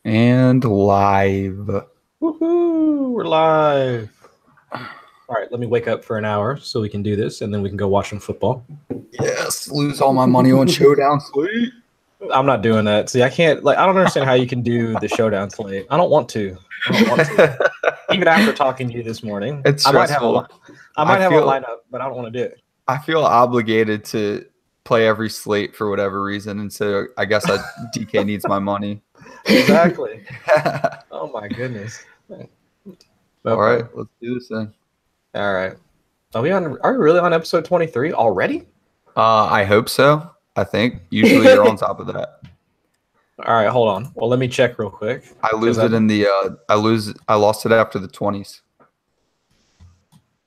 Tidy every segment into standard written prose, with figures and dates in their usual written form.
And live. Woohoo! We're live. All right, let me wake up for an hour so we can do this, and then we can go watch some football. Yes, lose all my money on Showdown Slate. I'm not doing that. See, I can't. I don't understand how you can do the Showdown Slate. I don't want to. Even after talking to you this morning, It's stressful. I might have a lineup, but I don't want to do it. I feel obligated to play every slate for whatever reason, and so I guess DK needs my money. Exactly. Oh my goodness. Okay. All right, let's do this then. All right. Are we really on episode 23 already? I hope so. I think usually you're on top of that. All right, hold on. Well, let me check real quick. I lost it after the 20s.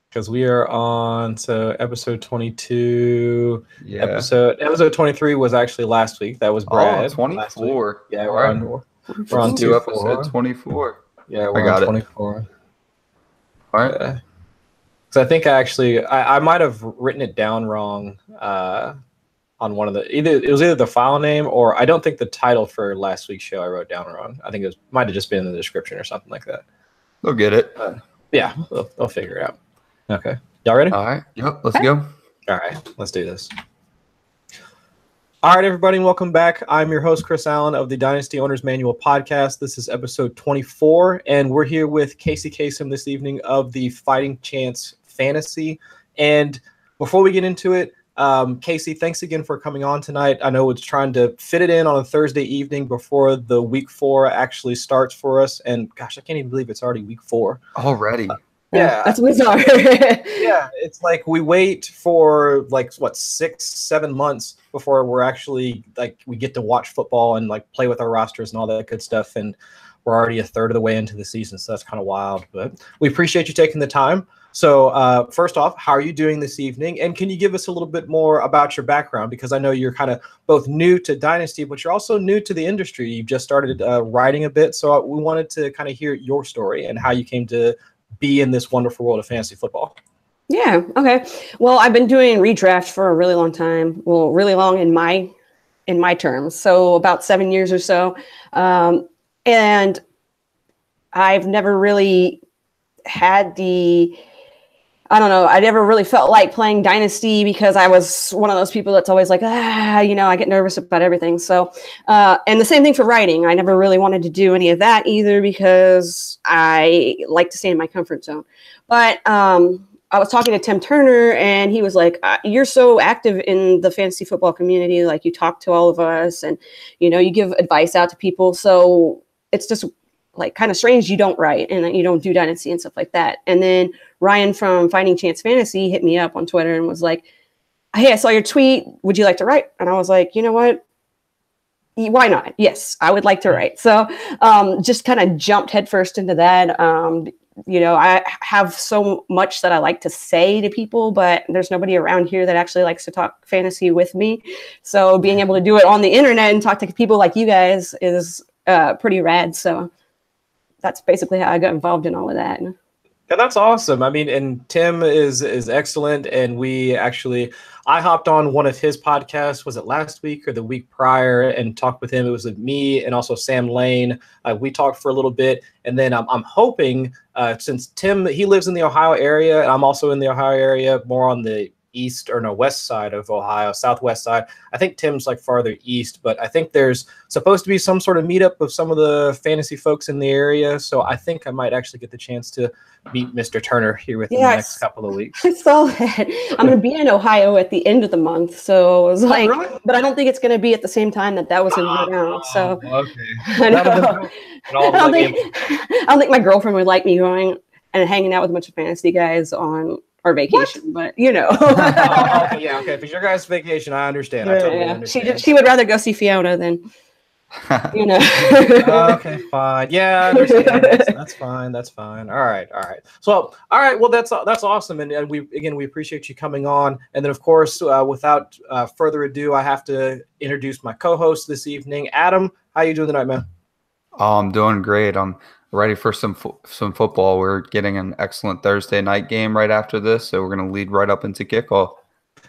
Because we are on episode 22. Yeah. Episode 23 was actually last week. That was Brad. Oh, 24. Yeah, we're on episode 24. Yeah, we're on 24. All right. So I think I might have written it down wrong on one of it was either the file name or I don't think the title for last week's show I wrote down wrong. I think it might have just been in the description or something like that. They'll get it. Yeah, they'll figure it out. Okay. Y'all ready? All right. Yep, let's go. All right, let's do this. All right, everybody, welcome back. I'm your host, Chris Allen of the Dynasty Owner's Manual podcast. This is episode 24, and we're here with Kacey Kasem this evening of the Fighting Chance Fantasy. And before we get into it, Kacey, thanks again for coming on tonight. I know it's trying to fit it in on a Thursday evening before the week 4 actually starts for us. And gosh, I can't even believe it's already week 4. Already. Yeah, that's bizarre. Yeah, it's like we wait for 6-7 months before we're actually we get to watch football and play with our rosters and all that good stuff, and we're already a third of the way into the season, so that's kind of wild. But we appreciate you taking the time. So first off, how are you doing this evening? And can you give us a little bit more about your background? Because I know you're kind of both new to Dynasty, but you're also new to the industry. You've just started writing a bit, so we wanted to kind of hear your story and how you came to be in this wonderful world of fantasy football. Yeah. Okay. Well, I've been doing redraft for a really long time. Well, really long in my terms. So about 7 years or so. And I've never really had I never really felt like playing Dynasty because I was one of those people that's always like, I get nervous about everything. So, and the same thing for writing. I never really wanted to do any of that either because I like to stay in my comfort zone. But I was talking to Tim Turner and he was like, you're so active in the fantasy football community. Like you talk to all of us and, you give advice out to people. So it's just kind of strange you don't write and you don't do Dynasty and stuff like that. And then Ryan from Fighting Chance Fantasy hit me up on Twitter and was like, hey, I saw your tweet. Would you like to write? And I was like, you know what? Why not? Yes, I would like to write. So just kind of jumped headfirst into that. I have so much that I like to say to people, but there's nobody around here that actually likes to talk fantasy with me. So being able to do it on the internet and talk to people like you guys is pretty rad. So that's basically how I got involved in all of that. Yeah, that's awesome. I mean, and Tim is excellent. And I hopped on one of his podcasts, was it last week or the week prior, and talked with him. It was with me and also Sam Lane. We talked for a little bit. And then I'm hoping, since Tim, he lives in the Ohio area, and I'm also in the Ohio area, more on the west side of Ohio, southwest side. I think Tim's farther east, but I think there's supposed to be some sort of meetup of some of the fantasy folks in the area. So I think I might actually get the chance to meet Mr. Turner here within the next couple of weeks. I saw that. I'm going to be in Ohio at the end of the month. So it was really? But I don't think it's going to be at the same time that was in around. So okay. I don't think my girlfriend would like me going and hanging out with a bunch of fantasy guys on our vacation, but okay. If it's your guys' vacation, I understand. I totally understand. She would rather go see Fiona than Okay, fine. Yeah, I understand. That's fine. All right. So, all right. Well, that's awesome, and we appreciate you coming on. And then, of course, without further ado, I have to introduce my co-host this evening, Adam. How you doing tonight, man? I'm doing great. I'm ready for some football. We're getting an excellent Thursday night game right after this, so we're going to lead right up into kickoff.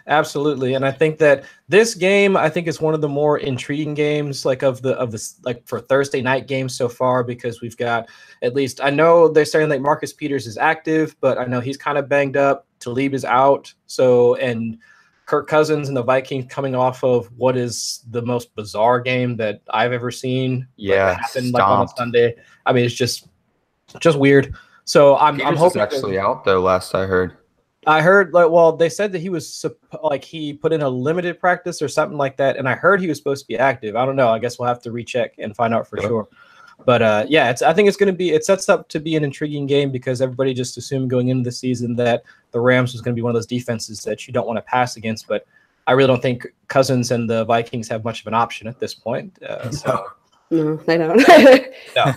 Absolutely. And I think that this game, I think is one of the more intriguing games like of the like for Thursday night games so far, because we've got, at least I know they're saying like Marcus Peters is active, but I know he's kind of banged up. Talib is out. So, and Kirk Cousins and the Vikings coming off of what is the most bizarre game that I've ever seen. Yeah, like, happened like on a Sunday. I mean, it's just weird. So I'm hoping actually out though. Last I heard. I heard, like, well, they said that he was like he put in a limited practice or something like that, and I heard he was supposed to be active. I don't know. I guess we'll have to recheck and find out for sure. But yeah, I think it's going to be. It sets up to be an intriguing game because everybody just assumed going into the season that the Rams was going to be one of those defenses that you don't want to pass against. But I really don't think Cousins and the Vikings have much of an option at this point. No, they don't. No,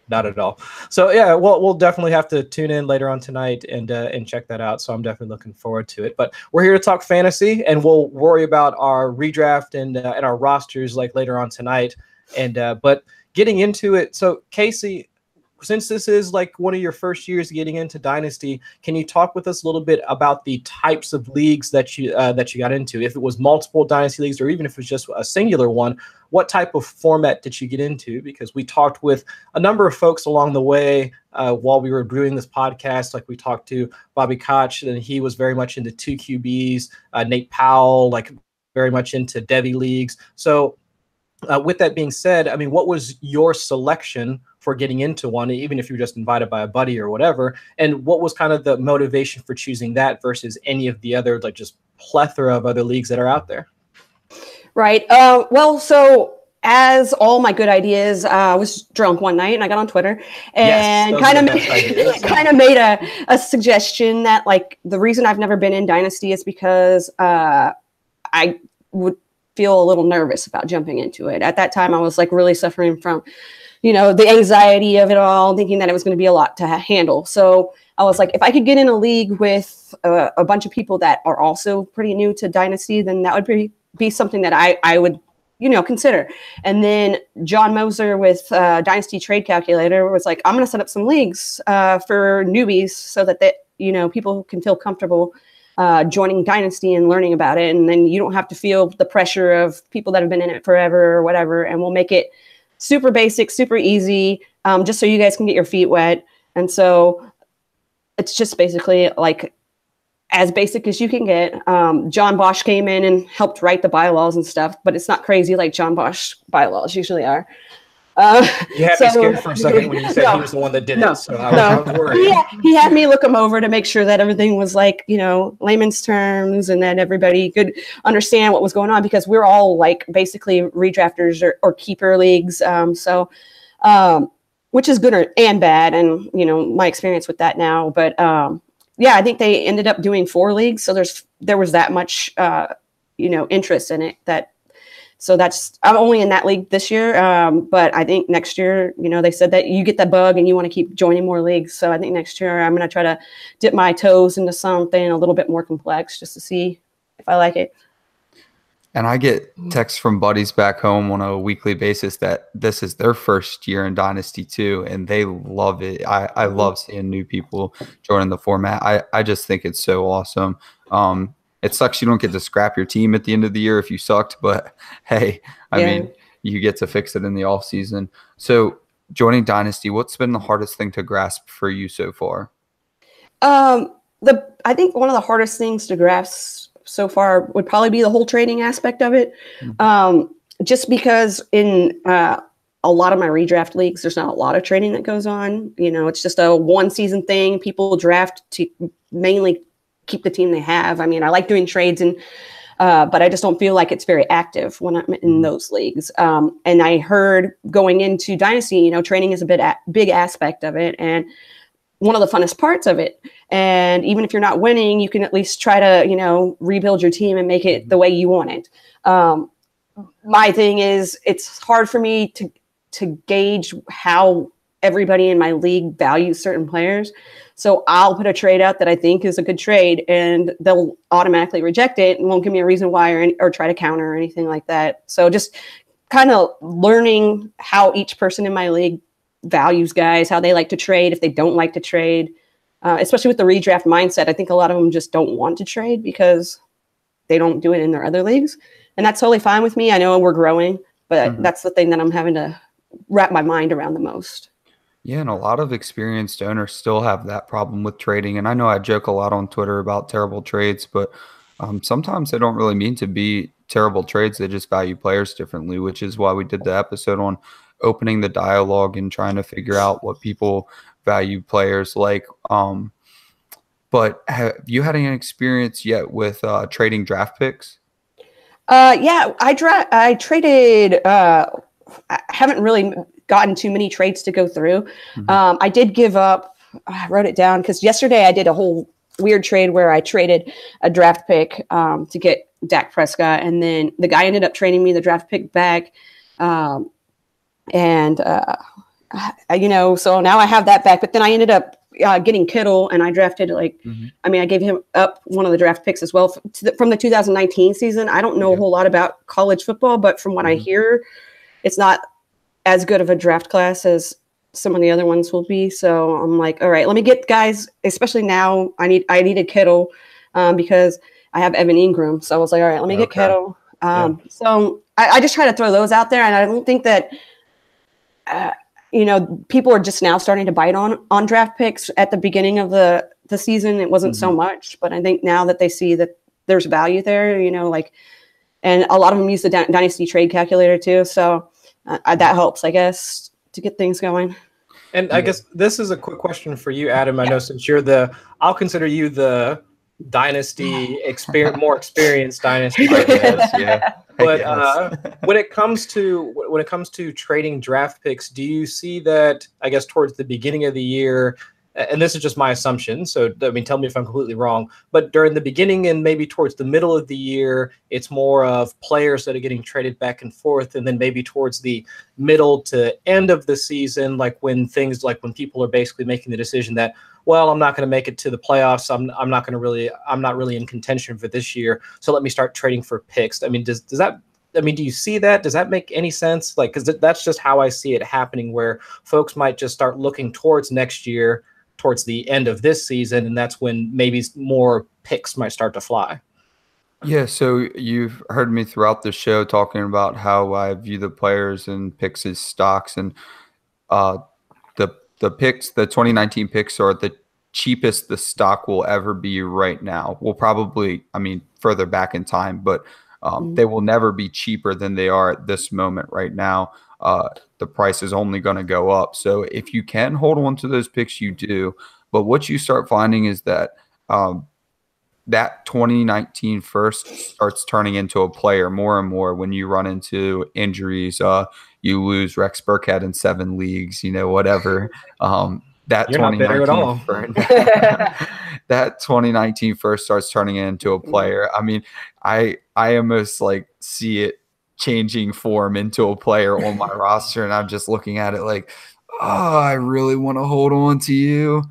not at all. So yeah, we'll definitely have to tune in later on tonight and check that out. So I'm definitely looking forward to it. But we're here to talk fantasy, and we'll worry about our redraft and our rosters like later on tonight. And but getting into it, so Kacey, since this is like one of your first years getting into Dynasty, can you talk with us a little bit about the types of leagues that you got into? If it was multiple Dynasty leagues, or even if it was just a singular one, what type of format did you get into? Because we talked with a number of folks along the way while we were doing this podcast. Like we talked to Bobby Koch, and he was very much into 2 QBs. Nate Powell, like very much into Devy leagues. So with that being said, I mean, what was your selection for getting into one, even if you were just invited by a buddy or whatever? And what was kind of the motivation for choosing that versus any of the other, like just plethora of other leagues that are out there? Right. Well, so as all my good ideas, I was drunk one night and I got on Twitter and kind of made a suggestion that like the reason I've never been in Dynasty is because I would feel a little nervous about jumping into it. At that time, I was like really suffering from, the anxiety of it all, thinking that it was going to be a lot to handle. So I was like, if I could get in a league with a bunch of people that are also pretty new to Dynasty, then that would be something that I would, consider. And then John Moser with Dynasty Trade Calculator was like, I'm going to set up some leagues for newbies so that people can feel comfortable joining Dynasty and learning about it. And then you don't have to feel the pressure of people that have been in it forever or whatever. And we'll make it super basic, super easy, just so you guys can get your feet wet. And so it's just basically like as basic as you can get. John Bosch came in and helped write the bylaws and stuff, but it's not crazy like John Bosch bylaws usually are. You had me scared for a second when you said he was the one that did it. So I was worried. He had me look him over to make sure that everything was like, layman's terms, and that everybody could understand what was going on, because we're all like basically redrafters or keeper leagues. Which is good and bad. And, my experience with that now. But I think they ended up doing 4 leagues. So there was that much, interest in it So I'm only in that league this year. But I think next year, they said that you get that bug and you want to keep joining more leagues. So I think next year I'm going to try to dip my toes into something a little bit more complex just to see if I like it. And I get texts from buddies back home on a weekly basis that this is their first year in Dynasty too, and they love it. I love seeing new people joining the format. I just think it's so awesome. It sucks you don't get to scrap your team at the end of the year if you sucked, but hey, I mean, you get to fix it in the off season. So joining Dynasty, what's been the hardest thing to grasp for you so far? I think one of the hardest things to grasp so far would probably be the whole trading aspect of it. Just because in a lot of my redraft leagues, there's not a lot of trading that goes on. It's just a 1 season thing. People draft to mainly keep the team they have. I mean, I like doing trades, but I just don't feel like it's very active when I'm in those leagues. And I heard going into Dynasty, trading is a big aspect of it, and one of the funnest parts of it. And even if you're not winning, you can at least try to, rebuild your team and make it the way you want it. My thing is, it's hard for me to gauge how everybody in my league values certain players. So I'll put a trade out that I think is a good trade, and they'll automatically reject it and won't give me a reason why or try to counter or anything like that. So just kind of learning how each person in my league values guys, how they like to trade, if they don't like to trade, especially with the redraft mindset. I think a lot of them just don't want to trade because they don't do it in their other leagues. And that's totally fine with me. I know we're growing, but that's the thing that I'm having to wrap my mind around the most. Yeah, and a lot of experienced owners still have that problem with trading. And I know I joke a lot on Twitter about terrible trades, but sometimes they don't really mean to be terrible trades. They just value players differently, which is why we did the episode on opening the dialogue and trying to figure out what people value players like. But have you had any experience yet with trading draft picks? Yeah, I traded. I haven't really gotten too many trades to go through. I did give up. I wrote it down because yesterday I did a whole weird trade where I traded a draft pick to get Dak Prescott, and then the guy ended up trading me the draft pick back. So now I have that back. But then I ended up getting Kittle, and I drafted I gave him up one of the draft picks as well from the 2019 season. I don't know a whole lot about college football, but from what I hear, it's not as good of a draft class as some of the other ones will be. So I'm like, all right, let me get guys, especially now I needed Kittle because I have Evan Ingram. So I was like, all right, let me get Kittle. So I just try to throw those out there. And I don't think that, people are just now starting to bite on draft picks. At the beginning of the season, it wasn't so much, but I think now that they see that there's value there, and a lot of them use the Dynasty trade calculator too. So that helps, I guess, to get things going. And I guess this is a quick question for you, Adam. I know since I'll consider you the Dynasty more experienced Dynasty. But when it comes to trading draft picks, do you see that, I guess, towards the beginning of the year, and this is just my assumption, so tell me if I'm completely wrong, but during the beginning and maybe towards the middle of the year, it's more of players that are getting traded back and forth, and then maybe towards the middle to end of the season, when people are basically making the decision that, well, I'm not going to make it to the playoffs. I'm not really in contention for this year. So let me start trading for picks. Do you see that? Does that make any sense? Because that's just how I see it happening, where folks might just start looking towards next year, towards the end of this season, and that's when maybe more picks might start to fly. Yeah, so you've heard me throughout the show talking about how I view the players and picks as stocks, and the picks, the 2019 picks are the cheapest the stock will ever be right now. We'll probably, further back in time, but they will never be cheaper than they are at this moment right now. The price is only going to go up. So if you can hold on to those picks, you do. But what you start finding is that that 2019 first starts turning into a player more and more when you run into injuries. You lose Rex Burkhead in 7 leagues, whatever. That You're not bitter at all. That 2019 first starts turning into a player. I almost see it changing form into a player on my roster, and I'm just looking at it like, oh, I really want to hold on to you.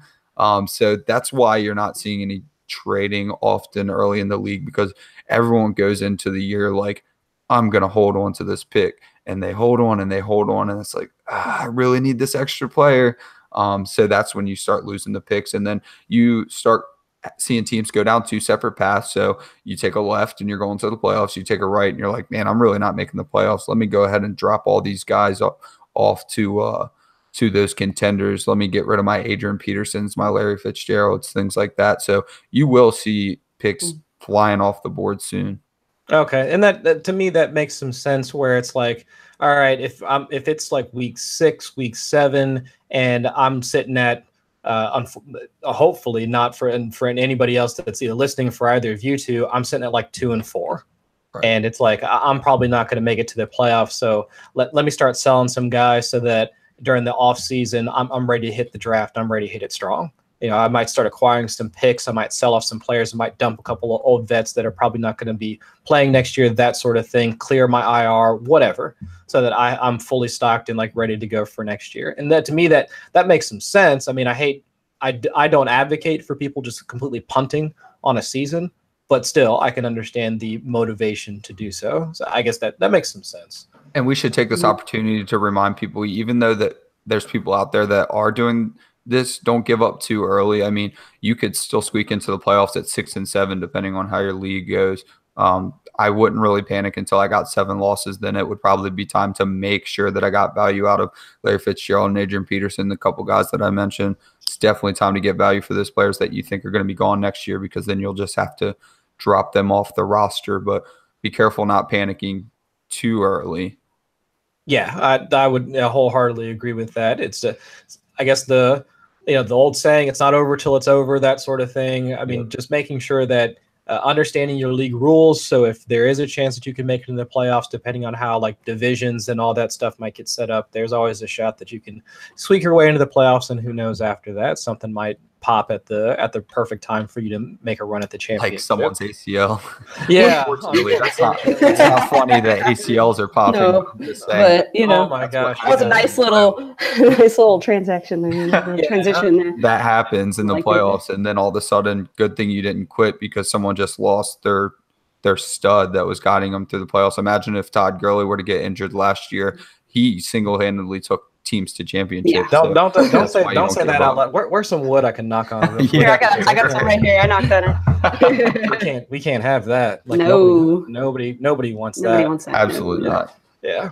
So that's why you're not seeing any trading often early in the league, because everyone goes into the year like, I'm going to hold on to this pick, and they hold on and they hold on, and it's like, I really need this extra player. So that's when you start losing the picks, and then you start seeing teams go down 2 separate paths. So you take a left and you're going to the playoffs. You take a right and you're like, man, I'm really not making the playoffs. Let me go ahead and drop all these guys off to those contenders. Let me get rid of my Adrian Petersons, my Larry Fitzgeralds, things like that. So you will see picks flying off the board soon. Okay, and that to me that makes some sense, where it's like, all right, if it's like week 6, week 7, and I'm sitting at hopefully not for anybody else that's either listening, for either of you two, I'm sitting at like 2 and 4. Right. And it's like, I'm probably not going to make it to the playoffs. So let me start selling some guys so that during the off season, I'm ready to hit the draft. I'm ready to hit it strong. I might start acquiring some picks. I might sell off some players. I might dump a couple of old vets that are probably not going to be playing next year, that sort of thing, clear my IR, whatever, so that I'm fully stocked and ready to go for next year. And that, to me, that makes some sense. I don't advocate for people just completely punting on a season, but still I can understand the motivation to do so. So I guess that makes some sense. And we should take this opportunity to remind people, even though that there's people out there that are doing this, don't give up too early. You could still squeak into the playoffs at 6 and 7, depending on how your league goes. I wouldn't really panic until I got 7 losses. Then it would probably be time to make sure that I got value out of Larry Fitzgerald and Adrian Peterson, the couple guys that I mentioned. It's definitely time to get value for those players that you think are going to be gone next year, because then you'll just have to drop them off the roster. But be careful not panicking too early. Yeah, I would wholeheartedly agree with that. It's I guess the old saying, it's not over till it's over, that sort of thing. I mean, just making sure that understanding your league rules. So if there is a chance that you can make it in the playoffs, depending on how like divisions and all that stuff might get set up, there's always a shot that you can squeak your way into the playoffs. And who knows, after that, something might pop at the perfect time for you to make a run at the championship. Like someone's ACL. Yeah. Unfortunately, that's not funny that ACLs are popping. No, but oh my gosh, that was a nice little transaction there, transition there. That happens in the playoffs, and then all of a sudden, good thing you didn't quit because someone just lost their stud that was guiding them through the playoffs. Imagine if Todd Gurley were to get injured last year. He single-handedly took teams to championships. Yeah. Don't say that out loud. Where's some wood I can knock on? Yeah, I got some right here. I knocked on it. we can't have that. Like, no, nobody wants that. Nobody wants that. Absolutely not. Yeah.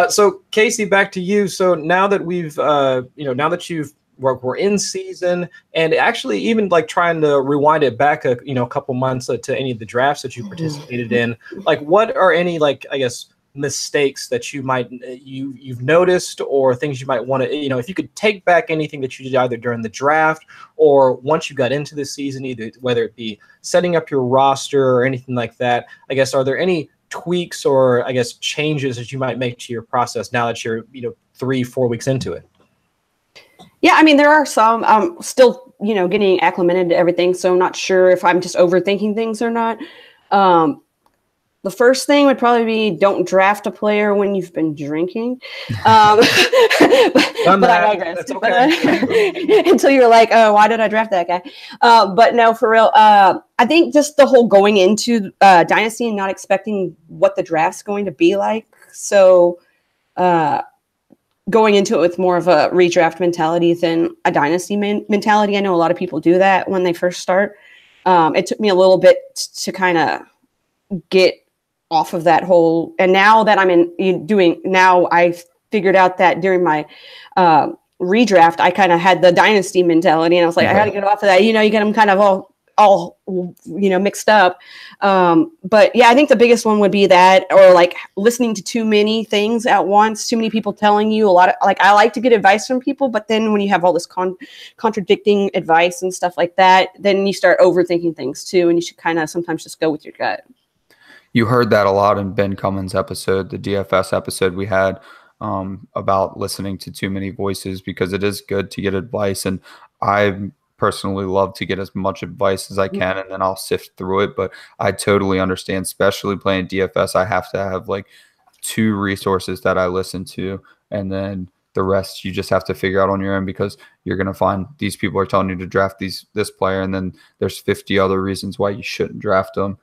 So Kacey, back to you. So now that we've now that we're in season, and actually even like trying to rewind it back a couple months to any of the drafts that you participated in, like what are any, like, I guess, mistakes that you've noticed, or things you might want to, if you could take back anything that you did either during the draft or once you got into the season, either whether it be setting up your roster or anything like that, I guess, are there any tweaks or, I guess, changes that you might make to your process now that you're 3-4 weeks into it? Yeah, I mean, there are some. I'm still getting acclimated to everything, so I'm not sure if I'm just overthinking things or not. The first thing would probably be, don't draft a player when you've been drinking. But I digress. That's okay. Until you're like, oh, why did I draft that guy? But no, for real. I think just the whole going into Dynasty and not expecting what the draft's going to be like. So going into it with more of a redraft mentality than a Dynasty mentality. I know a lot of people do that when they first start. It took me a little bit to kind of get off of that whole, and now that I'm I figured out that during my redraft, I kind of had the Dynasty mentality, and I was like, I got to get off of that. You get them kind of all mixed up. But yeah, I think the biggest one would be that, or like listening to too many things at once, too many people telling you a lot of, like, I like to get advice from people, but then when you have all this contradicting advice and stuff like that, then you start overthinking things too, and you should kind of sometimes just go with your gut. You heard that a lot in Ben Cummins' episode, the DFS episode we had, about listening to too many voices, because it is good to get advice. And I personally love to get as much advice as I can, and then I'll sift through it. But I totally understand, especially playing DFS, I have to have like 2 resources that I listen to, and then the rest you just have to figure out on your own, because you're going to find these people are telling you to draft this player, and then there's 50 other reasons why you shouldn't draft them.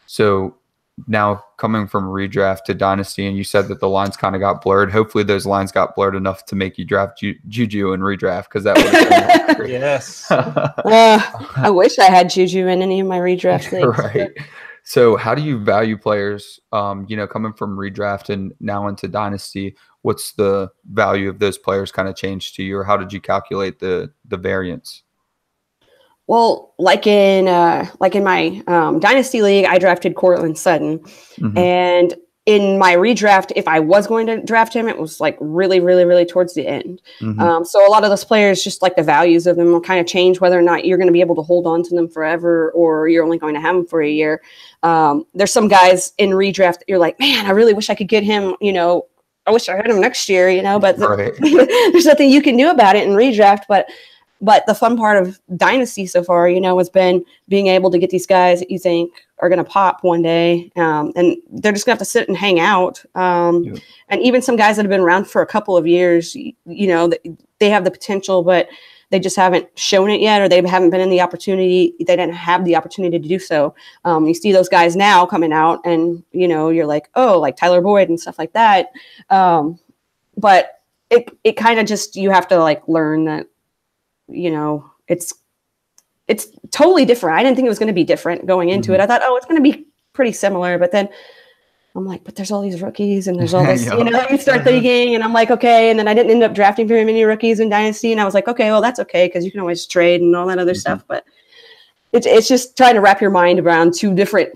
So now coming from redraft to Dynasty, and you said that the lines kind of got blurred. Hopefully those lines got blurred enough to make you draft Juju and redraft, because that would have been yes. I wish I had Juju in any of my redraft leagues. Right. So how do you value players, coming from redraft and now into Dynasty? What's the value of those players kind of changed to you, or how did you calculate the variance? Well, like in my Dynasty league, I drafted Cortland Sutton, and in my redraft, if I was going to draft him, it was like really, really, really towards the end. So a lot of those players, just like the values of them will kind of change whether or not you're going to be able to hold on to them forever, or you're only going to have them for a year. There's some guys in redraft that you're like, man, I really wish I could get him. I wish I had him next year. But there's nothing you can do about it in redraft. But the fun part of Dynasty so far, has been being able to get these guys that you think are going to pop one day, and they're just going to have to sit and hang out. And even some guys that have been around for a couple of years, they have the potential, but they just haven't shown it yet, or they haven't been in the opportunity. They didn't have the opportunity to do so. You see those guys now coming out, and you're like, oh, like Tyler Boyd and stuff like that. But it kind of just, you have to like learn that. It's totally different. I didn't think it was going to be different going into it. I thought, oh, it's going to be pretty similar. But then I'm like, but there's all these rookies and there's all this, you start thinking, and I'm like, okay. And then I didn't end up drafting very many rookies in Dynasty. And I was like, okay, well, that's okay, because you can always trade and all that other stuff. But it's just trying to wrap your mind around two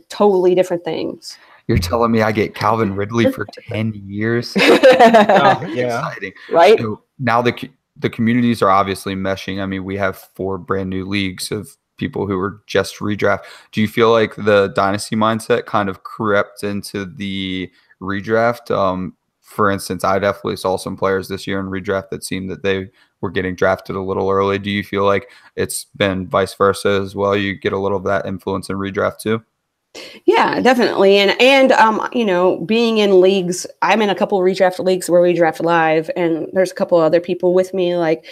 totally different things. You're telling me I get Calvin Ridley for 10 years? Exciting. Right? So now the communities are obviously meshing. I mean, we have 4 brand new leagues of people who were just redraft. Do you feel like the Dynasty mindset kind of crept into the redraft? For instance, I definitely saw some players this year in redraft that seemed that they were getting drafted a little early. Do you feel like it's been vice versa as well? You get a little of that influence in redraft too? Yeah, definitely. And being in leagues, I'm in a couple of redraft leagues where we draft live, and there's a couple other people with me, like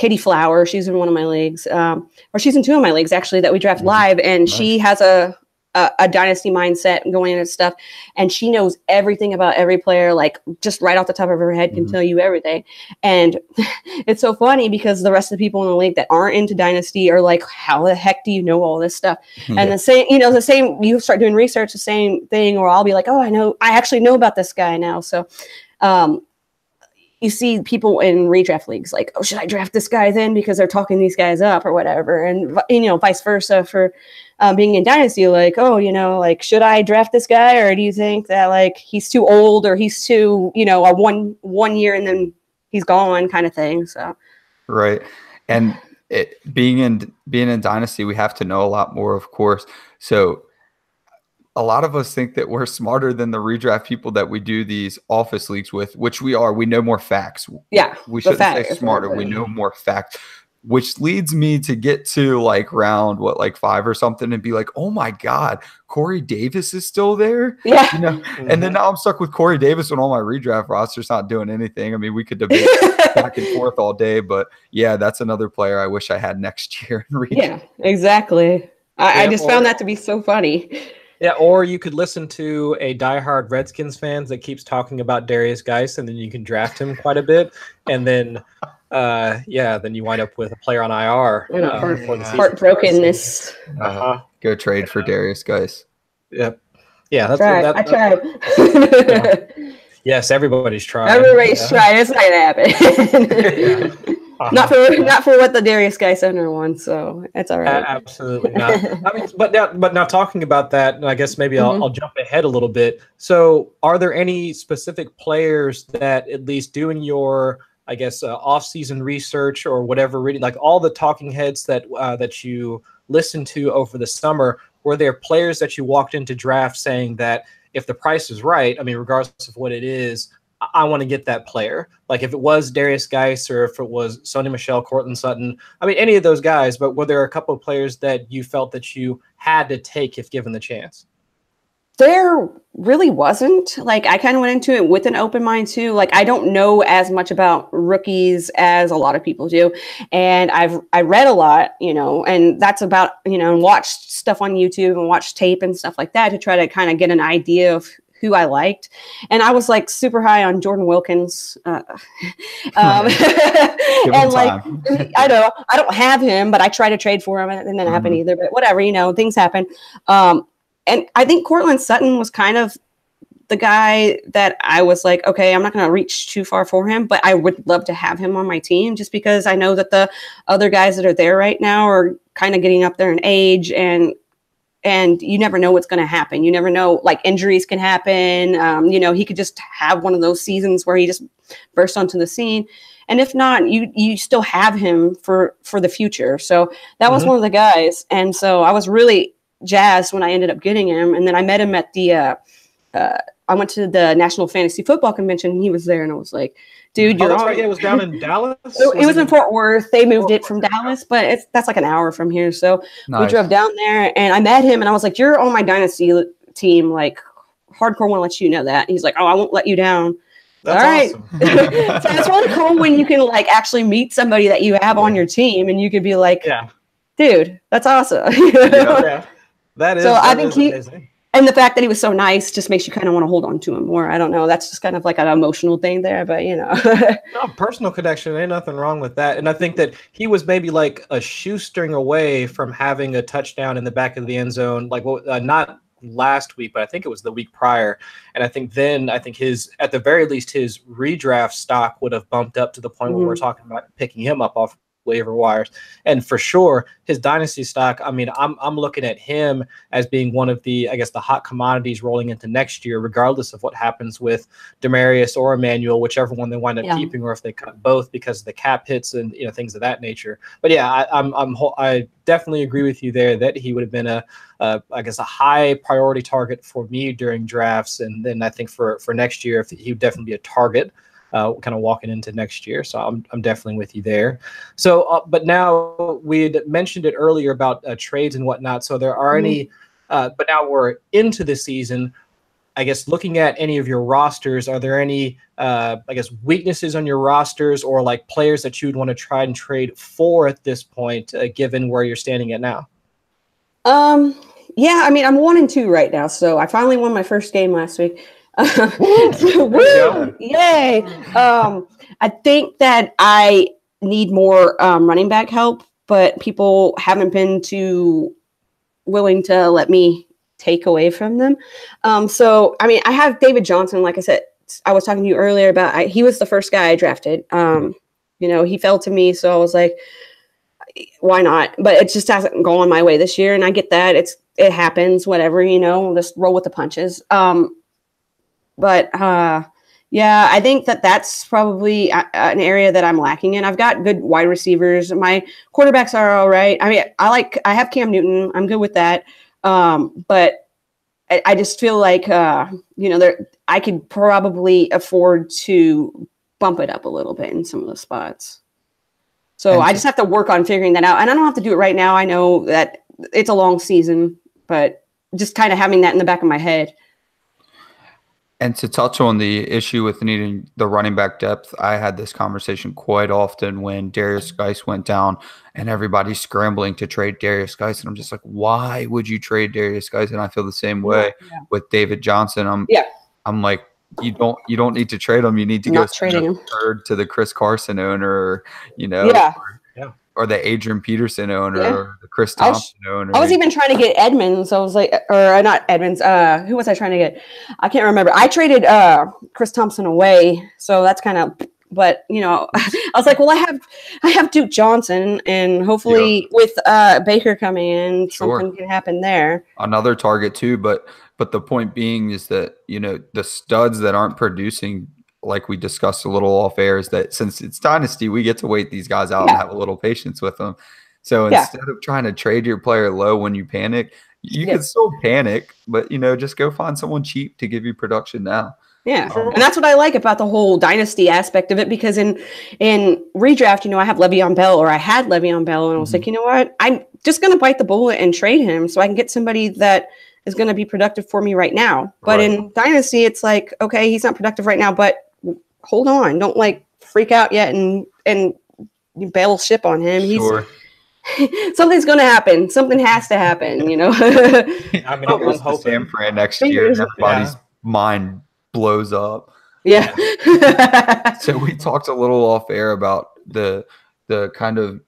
Katie Flower. She's in one of my leagues, or she's in 2 of my leagues actually, that we draft live, and she has a Dynasty mindset going into stuff, and she knows everything about every player, like just right off the top of her head can tell you everything. And it's so funny because the rest of the people in the league that aren't into Dynasty are like, how the heck do you know all this stuff? And the same, you start doing research, the same thing, or I'll be like, oh, I actually know about this guy now. So you see people in redraft leagues like, oh, should I draft this guy then because they're talking these guys up or whatever, and vice versa for being in Dynasty, like, oh, like, should I draft this guy, or do you think that like he's too old, or he's too, a one year and then he's gone kind of thing. So right. And being in Dynasty, we have to know a lot more, of course. So a lot of us think that we're smarter than the redraft people that we do these office leagues with, which we are. We know more facts. Yeah. We shouldn't say smarter. We know more facts, which leads me to get to like round, 5 or something, and be like, oh my God, Corey Davis is still there? Yeah. And then now I'm stuck with Corey Davis on all my redraft rosters not doing anything. I mean, we could debate back and forth all day, but yeah, that's another player I wish I had next year in redraft. Yeah, exactly. I just found that to be so funny. Yeah, or you could listen to a diehard Redskins fans that keeps talking about Darius Geis, and then you can draft him quite a bit, and then then you wind up with a player on IR. Heartbrokenness. Go trade for Darius Geis. Yep. Yeah, that's I tried. Yeah. Yes, everybody's trying. Everybody's trying. It's not gonna happen. Not for what the Darius Geis owner wants, so it's all right. Absolutely not. I mean, but now talking about that, and I guess maybe I'll jump ahead a little bit. So, are there any specific players that, at least doing your, I guess, off-season research or whatever, reading, like all the talking heads that you listened to over the summer, were there players that you walked into draft saying that if the price is right, I mean, regardless of what it is, I want to get that player? Like if it was Darius Geis or if it was Sony Michel, Cortland Sutton, I mean, any of those guys, but were there a couple of players that you felt that you had to take if given the chance? There really wasn't. Like, I kind of went into it with an open mind too. Like, I don't know as much about rookies as a lot of people do. And I read a lot, and that's about, and watched stuff on YouTube and watched tape and stuff like that to try to kind of get an idea of who I liked. And I was like super high on Jordan Wilkins. And like, I know I don't have him, but I try to trade for him and it didn't happen either, but whatever, things happen. And I think Cortland Sutton was kind of the guy that I was like, okay, I'm not going to reach too far for him, but I would love to have him on my team just because I know that the other guys that are there right now are kind of getting up there in age, and you never know what's going to happen. You never know, like injuries can happen. He could just have one of those seasons where he just bursts onto the scene. And if not, you still have him for the future. So that was one of the guys. And so I was really jazzed when I ended up getting him. And then I met him at I went to the National Fantasy Football Convention, and he was there, and I was like, dude, you're right. It was down in Dallas? It was in Fort Worth. They moved it from Dallas, but that's like an hour from here. So we drove down there, and I met him, and I was like, you're on my Dynasty team. Like, hardcore want to let you know that. And he's like, oh, I won't let you down. That's all right. Awesome. So it's really cool when you can like actually meet somebody that you have on your team, and you could be like, dude, that's awesome. Yeah. That is. So I think amazing. And the fact that he was so nice just makes you kind of want to hold on to him more. I don't know. That's just kind of like an emotional thing there, but No, personal connection. Ain't nothing wrong with that. And I think that he was maybe like a shoestring away from having a touchdown in the back of the end zone. Like, not last week, but I think it was the week prior. And I think his, at the very least, his redraft stock would have bumped up to the point where we're talking about picking him up off waiver wires. And for sure, his dynasty stock, I mean, I'm looking at him as being one of the, I guess, the hot commodities rolling into next year, regardless of what happens with Demarius or Emmanuel, whichever one they wind up keeping, or if they cut both because of the cap hits and, you know, things of that nature. But yeah, I definitely agree with you there that he would have been I guess a high priority target for me during drafts. And then I think for next year, if he would definitely be a target kind of walking into next year. So I'm definitely with you there. So, but now we had mentioned it earlier about trades and whatnot. So there are any, but now we're into the season. I guess looking at any of your rosters, are there any, I guess, weaknesses on your rosters or like players that you'd want to try and trade for at this point, given where you're standing at now? Yeah, I mean, I'm 1-2 right now. So I finally won my first game last week. Woo! Yay! I think that I need more running back help, but people haven't been too willing to let me take away from them. So, I mean, I have David Johnson. Like I said, I was talking to you earlier about he was the first guy I drafted. You know, he fell to me, so I was like, why not? But it just hasn't gone my way this year, and I get that. It happens, whatever, you know, just roll with the punches. But yeah, I think that's probably an area that I'm lacking in. I've got good wide receivers. My quarterbacks are all right. I mean, I have Cam Newton. I'm good with that. But I just feel like, you know, I could probably afford to bump it up a little bit in some of the spots. So I just have to work on figuring that out. And I don't have to do it right now. I know that it's a long season, but just kind of having that in the back of my head. And to touch on the issue with needing the running back depth, I had this conversation quite often when Darius Geis went down and everybody's scrambling to trade Darius Geis. And I'm just like, why would you trade Darius Geis? And I feel the same way with David Johnson. I'm like, you don't need to trade him. You need to go third to the Chris Carson owner, you know, or the Adrian Peterson owner, or the Chris Thompson owner. I was even trying to get Edmonds. I was like, or not Edmonds. Who was I trying to get? I can't remember. I traded Chris Thompson away, so that's kind of. But you know, I was like, well, I have Duke Johnson, and hopefully with Baker coming in, something can happen there. Another target too, but the point being is that, you know, the studs that aren't producing, like we discussed a little off air, is that since it's Dynasty, we get to wait these guys out and have a little patience with them. So instead of trying to trade your player low when you panic, you can still panic, but, you know, just go find someone cheap to give you production now. Yeah, and that's what I like about the whole Dynasty aspect of it, because in redraft, you know, I have Le'Veon Bell, or I had Le'Veon Bell, and I was like, you know what? I'm just going to bite the bullet and trade him so I can get somebody that is going to be productive for me right now. But in Dynasty, it's like, okay, he's not productive right now, but hold on, don't like freak out yet and you bail ship on him. Something's going to happen. Something has to happen, you know. I mean, I'm hoping San Fran next year, and everybody's mind blows up. So we talked a little off air about the kind of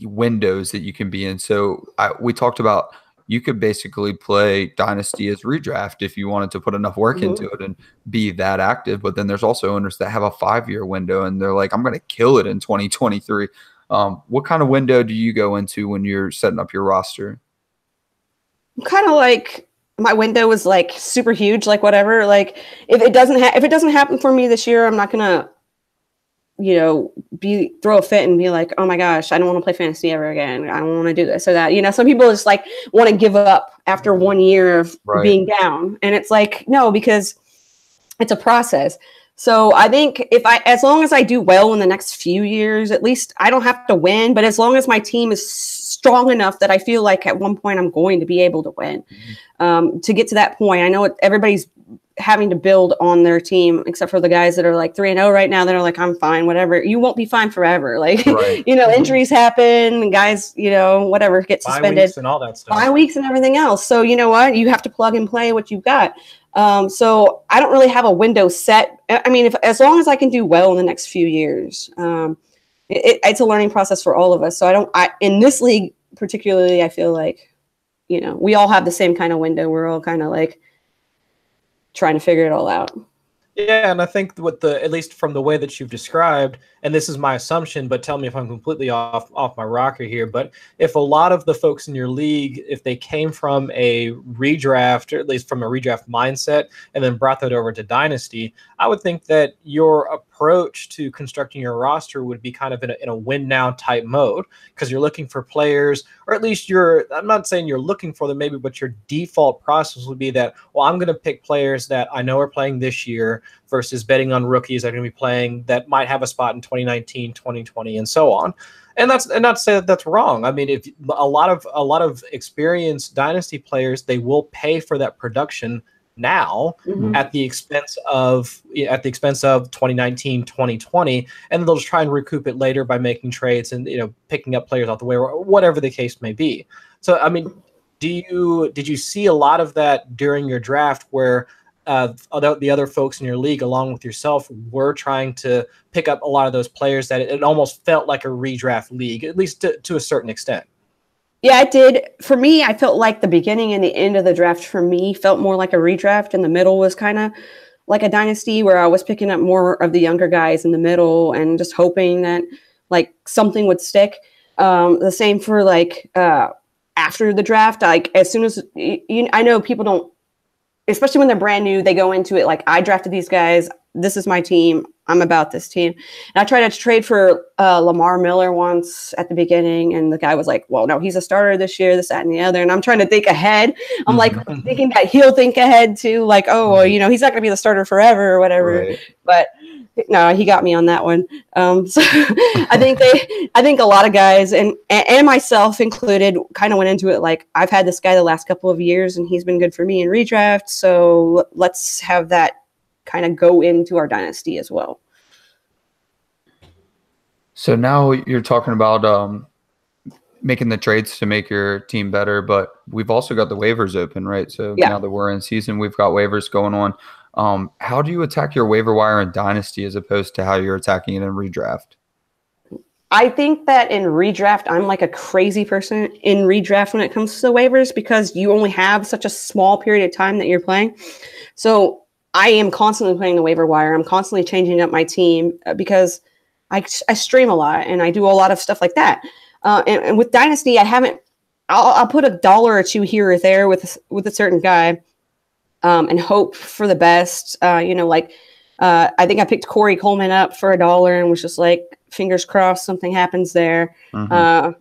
windows that you can be in. So we talked about, you could basically play Dynasty as redraft if you wanted to put enough work into it and be that active. But then there's also owners that have a 5-year window and they're like, I'm going to kill it in 2023. What kind of window do you go into when you're setting up your roster? I'm kind of like, my window is like super huge, like whatever. Like if it doesn't happen for me this year, I'm not going to, you know, throw a fit and be like, oh my gosh, I don't want to play fantasy ever again. I don't want to do this or that. You know, some people just like want to give up after 1 year of being down. And it's like, no, because it's a process. So I think as long as I do well in the next few years, at least I don't have to win, but as long as my team is strong enough that I feel like at one point I'm going to be able to win, to get to that point. I know everybody's having to build on their team, except for the guys that are like 3-0 right now that are like, I'm fine, whatever. You won't be fine forever. Like, you know, injuries happen, guys, you know, whatever, get suspended. 5 weeks and all that stuff. 5 weeks and everything else. So you know what? You have to plug and play what you've got. So I don't really have a window set. I mean, as long as I can do well in the next few years, it's a learning process for all of us. So in this league particularly, I feel like, we all have the same kind of window. We're all kind of like trying to figure it all out. Yeah, and I think at least from the way that you've described, and this is my assumption, but tell me if I'm completely off my rocker here. But if a lot of the folks in your league, if they came from a redraft, or at least from a redraft mindset, and then brought that over to Dynasty, I would think that your approach to constructing your roster would be kind of in a win now type mode, because you're looking for players, or at least I'm not saying you're looking for them maybe, but your default process would be that, well, I'm going to pick players that I know are playing this year versus betting on rookies that are going to be playing that might have a spot in 2019, 2020, and so on. And not to say that that's wrong. I mean, if a lot of experienced Dynasty players, they will pay for that production now at the expense of 2019, 2020, and they'll just try and recoup it later by making trades and picking up players off the waiver, whatever the case may be. So I mean, did you see a lot of that during your draft where the other folks in your league, along with yourself, were trying to pick up a lot of those players that it almost felt like a redraft league, at least to a certain extent? Yeah, it did. For me, I felt like the beginning and the end of the draft for me felt more like a redraft, and the middle was kind of like a Dynasty, where I was picking up more of the younger guys in the middle and just hoping that like something would stick. The same for like after the draft, like as soon as I know people don't, especially when they're brand new, they go into it like, I drafted these guys. This is my team. I'm about this team. And I tried to trade for Lamar Miller once at the beginning, and the guy was like, well, no, he's a starter this year, this, that, and the other. And I'm trying to think ahead. I'm like thinking that he'll think ahead too, like, oh, well, he's not going to be the starter forever or whatever. Right. But no, he got me on that one. So I think a lot of guys and myself included kind of went into it like, I've had this guy the last couple of years and he's been good for me in redraft. So let's have that kind of go into our Dynasty as well. So now you're talking about making the trades to make your team better, but we've also got the waivers open, right? So now that we're in season, we've got waivers going on. How do you attack your waiver wire in Dynasty as opposed to how you're attacking it in redraft? I think that in redraft, I'm like a crazy person in redraft when it comes to the waivers, because you only have such a small period of time that you're playing. So I am constantly playing the waiver wire. I'm constantly changing up my team because I stream a lot and I do a lot of stuff like that. And with Dynasty, I'll put $1 or $2 here or there with a certain guy and hope for the best. I think I picked Corey Coleman up for $1 and was just like, fingers crossed something happens there. A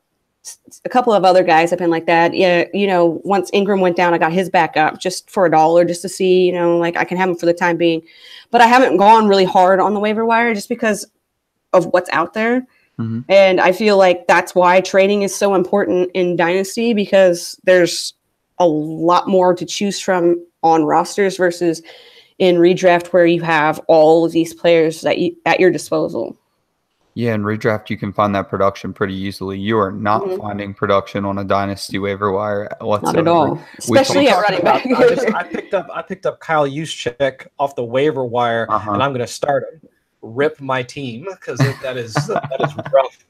couple of other guys have been like that. Yeah, once Ingram went down, I got his back up just for $1 just to see, like I can have him for the time being. But I haven't gone really hard on the waiver wire just because of what's out there. And I feel like that's why trading is so important in Dynasty, because there's a lot more to choose from on rosters versus in redraft, where you have all of these players at your disposal. Yeah, in redraft, you can find that production pretty easily. You are not finding production on a Dynasty waiver wire whatsoever. Not at all, especially at running back. I picked up Kyle Juszczyk off the waiver wire, and I'm going to start him. Rip my team, because that is rough.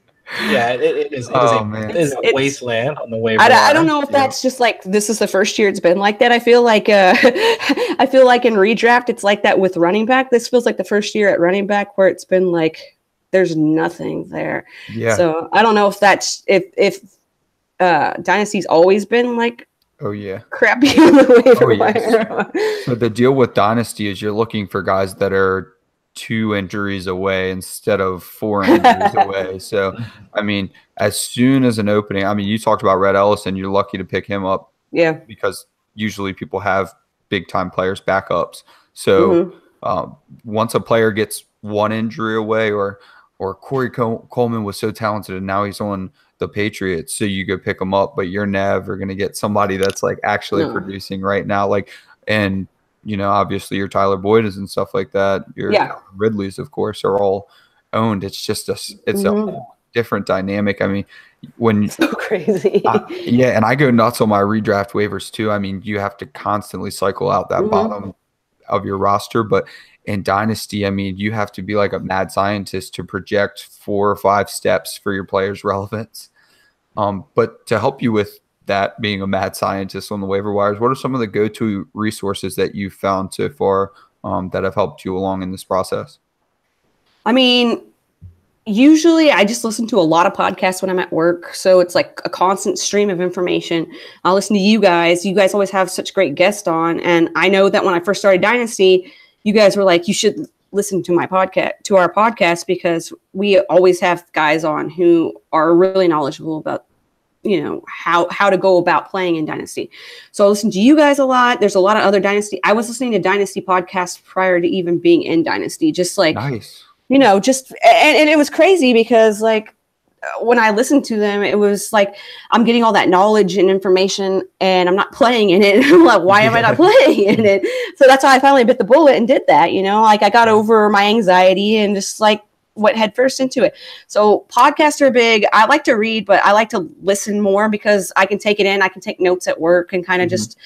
Yeah, it is a wasteland on the waiver wire. I don't know if that's just like this is the first year it's been like that. I feel like in redraft it's like that with running back. This feels like the first year at running back where it's been like there's nothing there. Yeah. So I don't know if that's if Dynasty's always been like crappy on the waiver wire. So the deal with Dynasty is you're looking for guys that are 2 injuries away instead of 4 injuries away. So, I mean, as soon as an opening, I mean, you talked about Red Ellison, you're lucky to pick him up. Yeah. Because usually people have big time players backups. So once a player gets 1 injury away, or Corey Coleman was so talented and now he's on the Patriots, so you go pick him up, but you're never going to get somebody that's like actually producing right now. And obviously your Tyler Boyd's and stuff like that. Your Ridley's, of course, are all owned. It's just a different dynamic. I mean, when so crazy. And I go nuts on my redraft waivers too. I mean, you have to constantly cycle out that bottom of your roster, but in Dynasty, I mean, you have to be like a mad scientist to project 4 or 5 steps for your player's relevance. But to help you with that being a mad scientist on the waiver wires, what are some of the go-to resources that you've found so far that have helped you along in this process? I mean, usually I just listen to a lot of podcasts when I'm at work. So it's like a constant stream of information. I'll listen to you guys. You guys always have such great guests on. And I know that when I first started Dynasty, you guys were like, you should listen to our podcast, because we always have guys on who are really knowledgeable about, how to go about playing in Dynasty. So I listen to you guys a lot. There's a lot of other Dynasty. I was listening to Dynasty podcasts prior to even being in Dynasty, just like, nice. And it was crazy because like when I listened to them, it was like, I'm getting all that knowledge and information and I'm not playing in it. I'm like, why am I not playing in it? So that's how I finally bit the bullet and did that. Like I got over my anxiety and just like went headfirst into it. So podcasts are big. I like to read, but I like to listen more because I can take it in. I can take notes at work and kind of just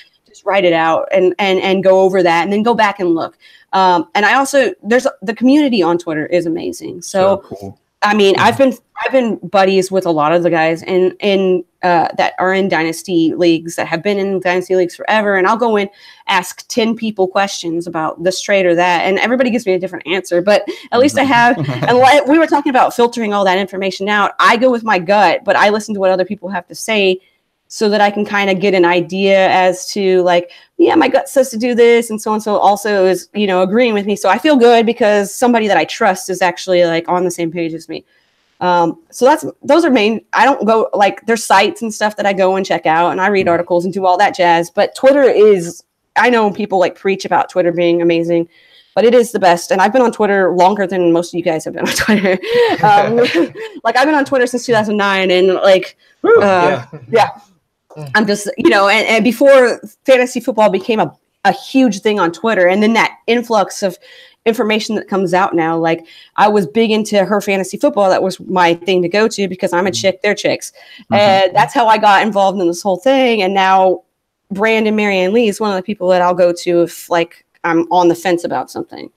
write it out and go over that and then go back and look. And I also, there's the community on Twitter is amazing. So cool. I mean, I've been buddies with a lot of the guys in that are in Dynasty leagues, that have been in Dynasty leagues forever. And I'll go in, ask 10 people questions about this trade or that, and everybody gives me a different answer. But at least I have, and like we were talking about filtering all that information out. I go with my gut, but I listen to what other people have to say, so that I can kind of get an idea as to like, yeah, my gut says to do this, and so also is, agreeing with me. So I feel good because somebody that I trust is actually like on the same page as me. So those are main. I don't go like, there's sites and stuff that I go and check out, and I read articles and do all that jazz. But Twitter is, I know people like preach about Twitter being amazing, but it is the best. And I've been on Twitter longer than most of you guys have been on Twitter. Like I've been on Twitter since 2009, and like, yeah. I'm just, and before fantasy football became a huge thing on Twitter, and then that influx of information that comes out now, like I was big into Her Fantasy Football. That was my thing to go to because I'm a chick, they're chicks. And that's how I got involved in this whole thing. And now Brandon Marianne Lee is one of the people that I'll go to if like I'm on the fence about something.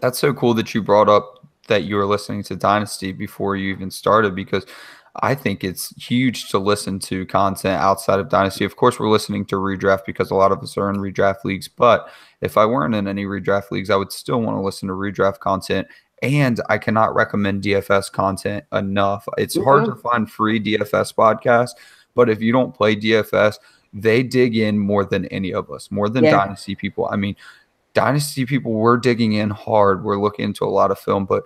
That's so cool that you brought up that you were listening to Dynasty before you even started, because I think it's huge to listen to content outside of Dynasty. Of course, we're listening to Redraft because a lot of us are in Redraft leagues. But if I weren't in any Redraft leagues, I would still want to listen to Redraft content. And I cannot recommend DFS content enough. It's hard to find free DFS podcasts. But if you don't play DFS, they dig in more than any of us, more than Dynasty people. I mean, Dynasty people, we're digging in hard. We're looking into a lot of film. But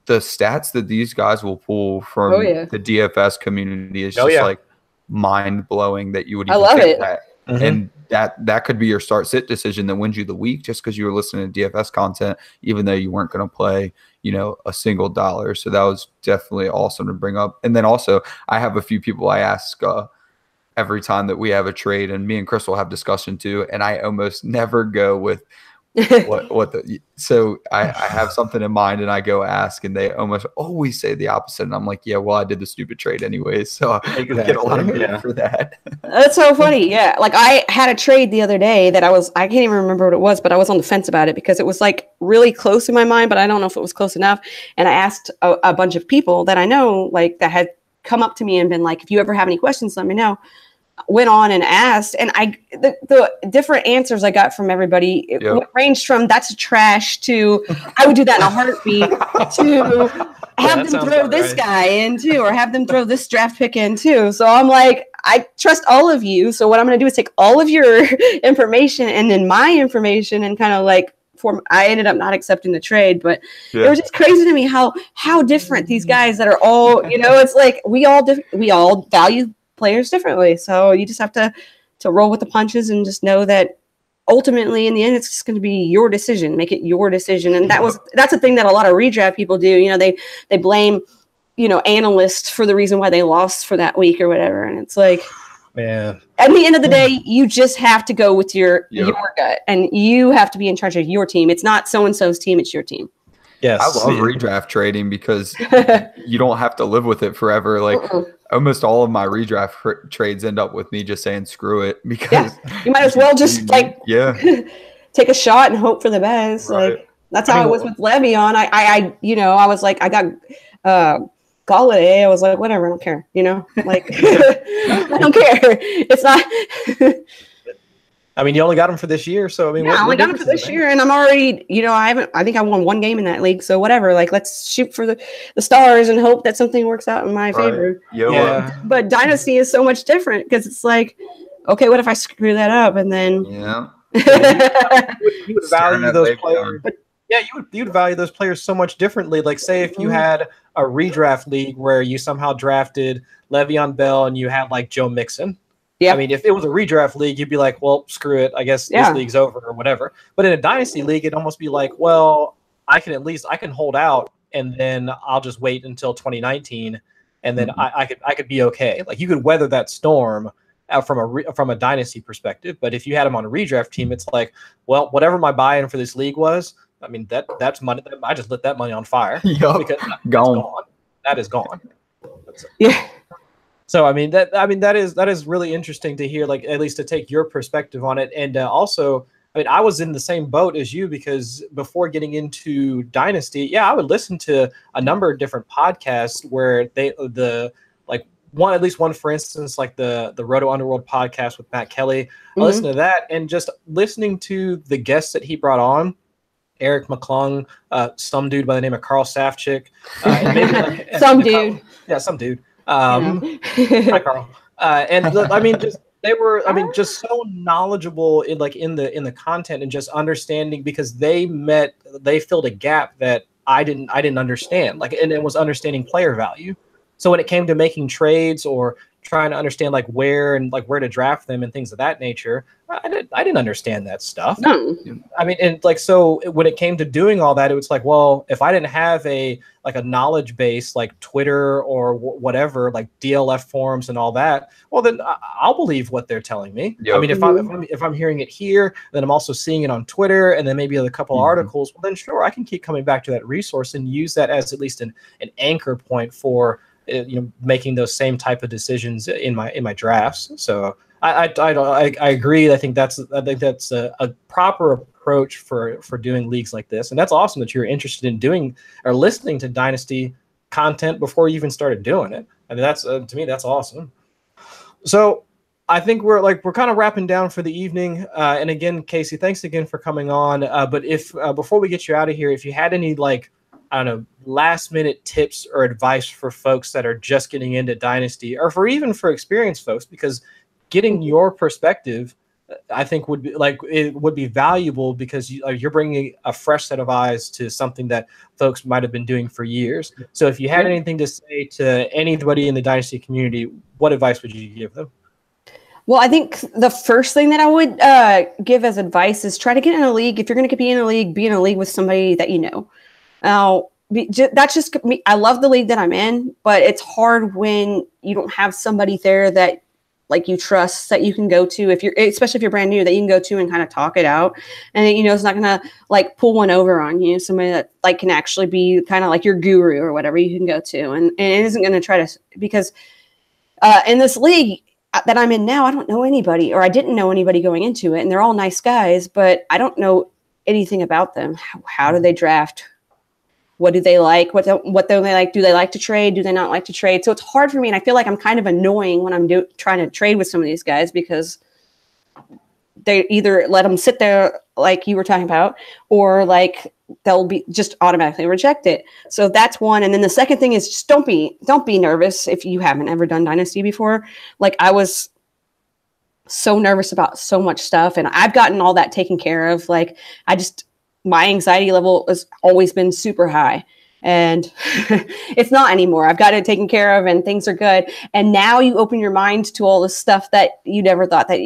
the stats that these guys will pull from the DFS community is just like mind blowing that you would even think that. And that could be your start sit decision that wins you the week just because you were listening to DFS content, even though you weren't going to play, a single dollar. So that was definitely awesome to bring up. And then also I have a few people I ask every time that we have a trade, and me and Crystal have discussion too. And I almost never go with so I have something in mind and I go ask, and they almost always say the opposite, and I'm like, yeah, well, I did the stupid trade anyways, so I get a lot of credit for that. That's so funny. Yeah, like I had a trade the other day that I can't even remember what it was, but I was on the fence about it because it was like really close in my mind, but I don't know if it was close enough. And I asked a bunch of people that I know, like that had come up to me and been like, if you ever have any questions, let me know. Went on and asked, and the different answers I got from everybody ranged from that's trash to I would do that in a heartbeat to have them throw this guy in too, or have them throw this draft pick in too. So I'm like, I trust all of you. So what I'm going to do is take all of your information and then my information and kind of like I ended up not accepting the trade, but it was just crazy to me how different these guys that are all, it's like we all value players differently. So you just have to roll with the punches and just know that ultimately in the end, it's just going to be your decision. Make it your decision. And that's a thing that a lot of redraft people do. They blame, analysts for the reason why they lost for that week or whatever. And it's like, man, at the end of the day, you just have to go with your gut, and you have to be in charge of your team. It's not so-and-so's team. It's your team. Yes. I love redraft trading because you don't have to live with it forever. Like almost all of my redraft trades end up with me just saying screw it, because you might as well just take a shot and hope for the best. Right. Like that's how I was with Le'Veon. I was like, I got Galladay. I was like, whatever, I don't care. Like I don't care. It's not. I mean, you only got him for this year, so I mean, I only got him for this year, and I'm already, I think I won one game in that league, so whatever. Like, let's shoot for the stars and hope that something works out in my favor. Yeah. But Dynasty is so much different because it's like, okay, what if I screw that up, and then you would value those players. But yeah, you'd value those players so much differently. Like, say if you had a redraft league where you somehow drafted Le'Veon Bell and you had like Joe Mixon. Yeah. I mean, if it was a redraft league, you'd be like, well, screw it. I guess this league's over or whatever. But in a dynasty league, it'd almost be like, well, I can hold out and then I'll just wait until 2019 and then I could be okay. Like, you could weather that storm from a dynasty perspective. But if you had him on a redraft team, it's like, well, whatever my buy-in for this league was, I mean, that's money. I just lit that money on fire. Because that's gone. That is gone. Yeah. So that is really interesting to hear, like, at least to take your perspective on it. And also, I mean, I was in the same boat as you because before getting into Dynasty, I would listen to a number of different podcasts where at least one, for instance, like the Roto Underworld podcast with Matt Kelly. I listened to that, and just listening to the guests that he brought on, Eric McClung, some dude by the name of Carl Safchik, and maybe some dude. Some dude. Hi, Carl. And I mean, they were just so knowledgeable in the content and just understanding, because they filled a gap that I didn't understand. Like, and it was understanding player value. So when it came to making trades or trying to understand where to draft them and things of that nature, I didn't understand that stuff. No. I mean, and so when it came to doing all that, it was like, well, if I didn't have a knowledge base like Twitter or whatever, like DLF forums and all that, well, then I'll believe what they're telling me. Yep. I mean, if I'm hearing it here, then I'm also seeing it on Twitter and then maybe a couple articles. Well, then sure, I can keep coming back to that resource and use that as at least an anchor point for making those same type of decisions in my drafts. So I agree. I think that's a proper approach for doing leagues like this, and that's awesome that you're interested in doing or listening to Dynasty content before you even started doing it. I mean, that's to me, that's awesome. So I think we're kind of wrapping down for the evening. And again, Kacey, thanks again for coming on. But if before we get you out of here, if you had any last minute tips or advice for folks that are just getting into Dynasty, or for experienced folks, because getting your perspective, I think would be valuable, because you're bringing a fresh set of eyes to something that folks might have been doing for years. So if you had anything to say to anybody in the Dynasty community, what advice would you give them? Well, I think the first thing that I would give as advice is try to get in a league. If you're going to be in a league with somebody that you know. Now, that's just me. I love the league that I'm in, but it's hard when you don't have somebody there that you trust, that you can go to, especially if you're brand new, that you can go to and kind of talk it out. And it's not going to pull one over on you. Somebody that can actually be kind of like your guru or whatever you can go to. And it isn't going to try to, because in this league that I'm in now, I don't know anybody, or I didn't know anybody going into it. And they're all nice guys, but I don't know anything about them. How do they draft? What do they like? What don't they like? Do they like to trade? Do they not like to trade? So it's hard for me. And I feel like I'm kind of annoying when I'm trying to trade with some of these guys, because they either let them sit there like you were talking about, or they'll be just automatically reject it. So that's one. And then the second thing is just don't be nervous if you haven't ever done Dynasty before. I was so nervous about so much stuff, and I've gotten all that taken care of. My anxiety level has always been super high, and it's not anymore. I've got it taken care of and things are good. And now you open your mind to all this stuff that you never thought that,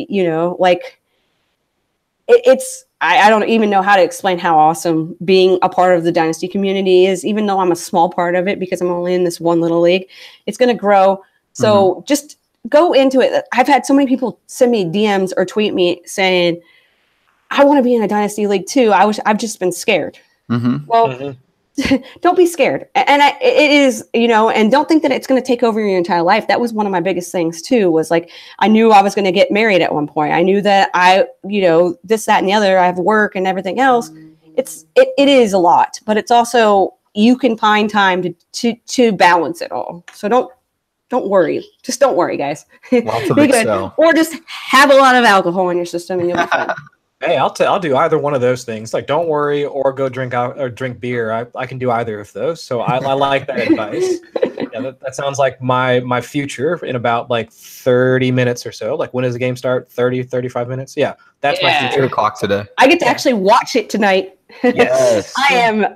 I don't even know how to explain how awesome being a part of the Dynasty community is, even though I'm a small part of it because I'm only in this one little league. It's going to grow. So just go into it. I've had so many people send me DMs or tweet me saying, I want to be in a Dynasty league too. I've just been scared. Well, don't be scared. And it is, and don't think that it's going to take over your entire life. That was one of my biggest things too, was I knew I was going to get married at one point. I knew that this, that, and the other, I have work and everything else. It is a lot, but it's also, you can find time to balance it all. So Don't worry. Just don't worry, guys. Lots of Be good. Excel. Or just have a lot of alcohol in your system and you'll be fine. Hey, I'll do either one of those things. Like, don't worry, or go drink out or drink beer. I can do either of those. So I like that advice. Yeah, that sounds like my future in about like 30 minutes or so. Like, when does the game start? 30, 35 minutes? Yeah, that's my future. 8 o'clock today. I get to actually watch it tonight. Yes. I am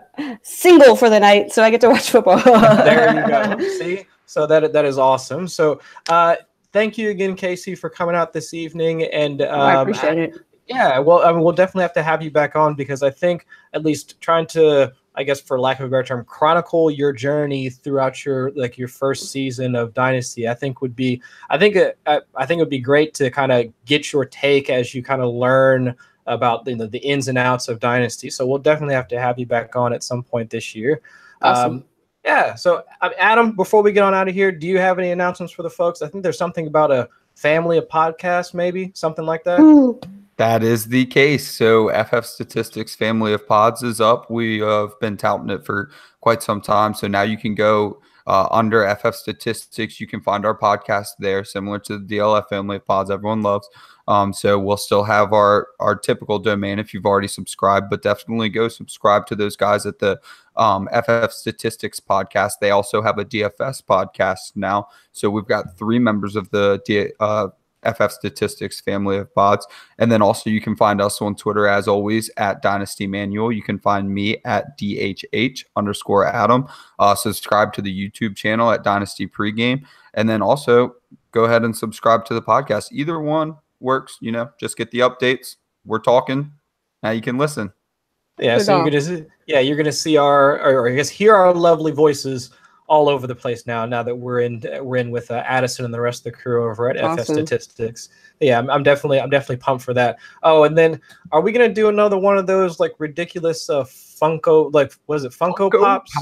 single for the night, so I get to watch football. There you go. See? So that is awesome. So thank you again, Kacey, for coming out this evening. And I appreciate it. Yeah, well, I mean, we'll definitely have to have you back on, because I think at least trying to, I guess, for lack of a better term, chronicle your journey throughout your first season of Dynasty, I think it would be great to kind of get your take as you kind of learn about the ins and outs of Dynasty. So we'll definitely have to have you back on at some point this year. Awesome. Yeah. So Adam, before we get on out of here, do you have any announcements for the folks? I think there's something about a family of podcasts, maybe something like that. Ooh. That is the case. So FF Statistics Family of Pods is up. We have been touting it for quite some time. So now you can go under FF Statistics. You can find our podcast there, similar to the DLF Family of Pods everyone loves. So we'll still have our typical domain if you've already subscribed, but definitely go subscribe to those guys at the FF Statistics podcast. They also have a DFS podcast now. So we've got 3 members of the FF Statistics Family of Pods. And then also you can find us on Twitter, as always, at Dynasty Manual. You can find me at DHH_Adam. Subscribe to the YouTube channel at Dynasty Pregame. And then also go ahead and subscribe to the podcast. Either one works, just get the updates. We're talking. Now you can listen. Yeah, so you're gonna see or I guess hear our lovely voices all over the place now that we're in with Addison and the rest of the crew over at FF Statistics. Yeah, I'm definitely pumped for that. Oh, and then are we gonna do another one of those like ridiculous Funko, like what is it, Funko Pops?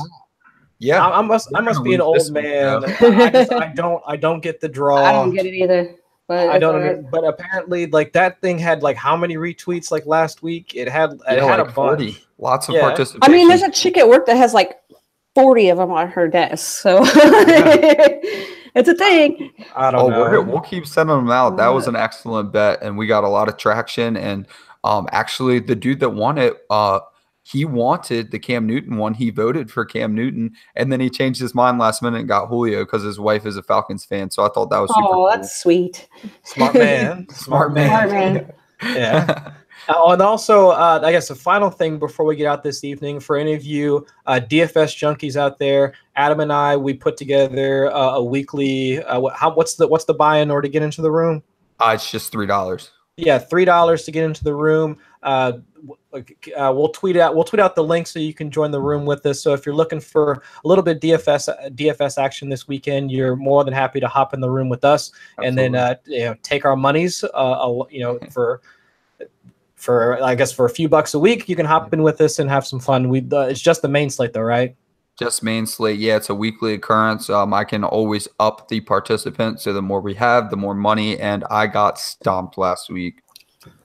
Yeah, I must be an old man. I don't get the draw. I don't get it either. But I don't. But apparently, like that thing had like how many retweets like last week? It had like a bunch. 40. Lots of participation. I mean, there's a chick at work that has like 40 of them on her desk, so it's a thing. I don't know. We'll keep sending them out. That was an excellent bet, and we got a lot of traction. And actually, the dude that won it, he wanted the Cam Newton one. He voted for Cam Newton, and then he changed his mind last minute and got Julio because his wife is a Falcons fan. So I thought that was super cool. That's sweet. Smart man. Smart man. Yeah. And also, I guess the final thing before we get out this evening, for any of you DFS junkies out there, Adam and I, we put together a weekly. What's the buy-in order to get into the room? It's just $3. Yeah, $3 to get into the room. We'll tweet out the link so you can join the room with us. So if you're looking for a little bit DFS action this weekend, you're more than happy to hop in the room with us. Absolutely. And then take our monies. For I guess for a few bucks a week, you can hop in with us and have some fun. It's just the main slate though, right? Just main slate. Yeah, it's a weekly occurrence. I can always up the participants. So the more we have, the more money. And I got stomped last week.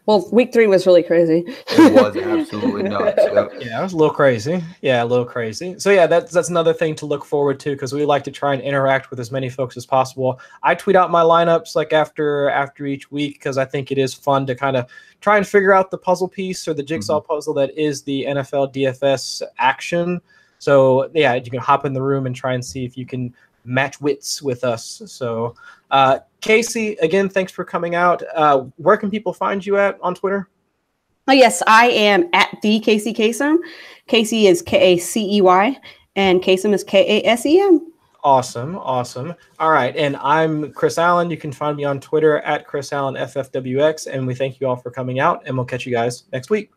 Well, week 3 was really crazy. It was absolutely nuts. Yeah, it was a little crazy. So yeah, that's another thing to look forward to, because we like to try and interact with as many folks as possible. I tweet out my lineups like after each week, because I think it is fun to kind of try and figure out the puzzle piece or the jigsaw puzzle that is the NFL DFS action. So yeah, you can hop in the room and try and see if you can match wits with us. So Kacey, again, thanks for coming out. Where can people find you at on Twitter? Oh, yes, I am at the Kacey Kasem. Kacey is Kacey, and Kasem is Kasem. Awesome. All right, and I'm Chris Allen. You can find me on Twitter at Chris Allen FFWX, and we thank you all for coming out, and we'll catch you guys next week.